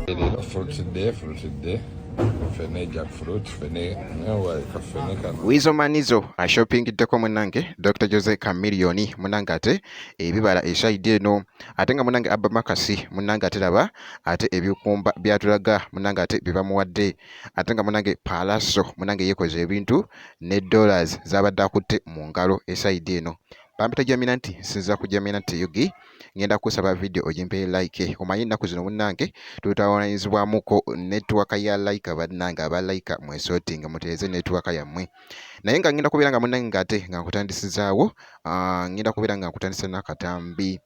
Fulutidde fene jackfruit fene newa kafene kano Wizo manizo shoppingiddeko munange Dr. Jose Chameleone munange ate ebibala eside eno ate nga munange Abba Makasi munange ate laba ate ebyukumba byatulaga munange ate bibamuwadde ate nga munange Palaso munange yekoze ebintu ne dollars zabadde akutte mu ngalo eside eno. Pampita jamina nti sinza kujamina nti yugi ngenda kusaba video ojimpe like omanyi nnaku zino munange tutawanyizibwamuko network ya like bannange aba like mwesorting muteeze network yammwe naye nga ngenda kubeera nga munange ngate nga nkutandisizaawo ngenda kubeera nga nkutandisa n'akatambi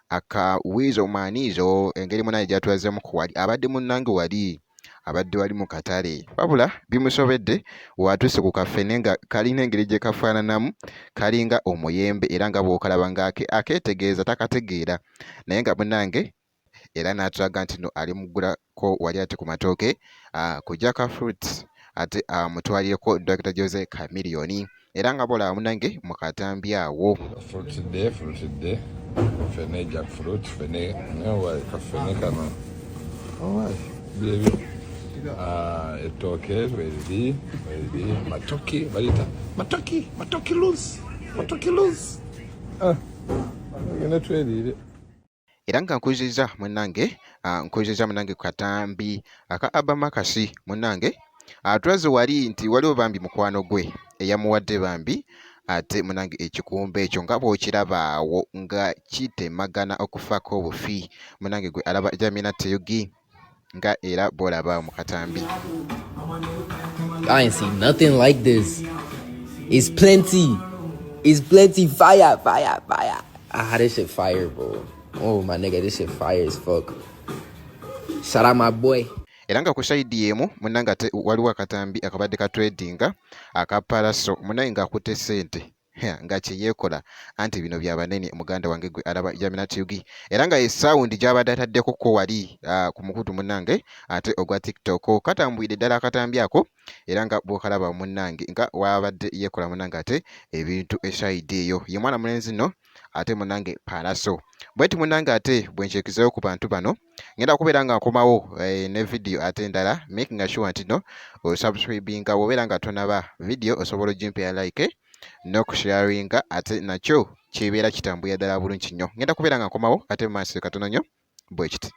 aka Wizo Manizo engeri munange gyatulazeemu ku wali abadde munange wali abadde wali mu katale wabula bimusobedde watuse ku kafene nga kalina engeri gye kafaananamu kalinga omuyembe era nga bw'okalaba nga akeetegeeza takategeera naye nga munange era n'atulaga nti no ali mugulako wali ate ku matooke ku Jaka Fruits ate mutwalireko Dr. Jose Chameleone era nga bolaba munange mu katambi awo fulutidde fene jackfruit fene newa kafene kano byebyo ettooke weriri matoki balita matoki loose genda tweriire era nga nkuzizza munange ku katambi aka Abba Makasi munange tulaze wali nti waliwo bambi mukwano gwe eyamuwadde bambi ate munange ekikumba ekyo nga bw'okiraba awo nga kitemagana okufaako obufi munange gwe alaba jamina teyugi nga era bw'olaba mu katambi. I ain't seen nothing like this. It's plenty. Fire. This shit fire, bro. Oh my nigga, this shit fire as fuck. Shout out my boy. Era nga ku side yemu munange ate waliwo akatambi akabadde katwedinga aka Palaso munange ng'akutte ssente nga kyeyeekola anti bino byabanene muganda wange gwe alaba jamina tiyugi era nga esawundi gy'abadde ataddeko ko wali ku mukutu munange ate ogwa TikTok katambwidde ddala akatambi ako era nga bw'okalaba munange nga wabadde yeekola munange ate ebintu eside eyo ye mwana mulenzi nno ate munange Palaso bweti munange ate bwenkyekizeewo ku bantu bano ngenda kubeera nga nkomawo ne video ate ndala making sure nti no osubscribinga wobeera nga tonaba video osobola ogimpera like n'okusharinga ate nakyo kibeera kitambuya ddala bulungi nnyo ngenda kubeera nga nkomawo ate mu maaso katono nnyo bwe kiti.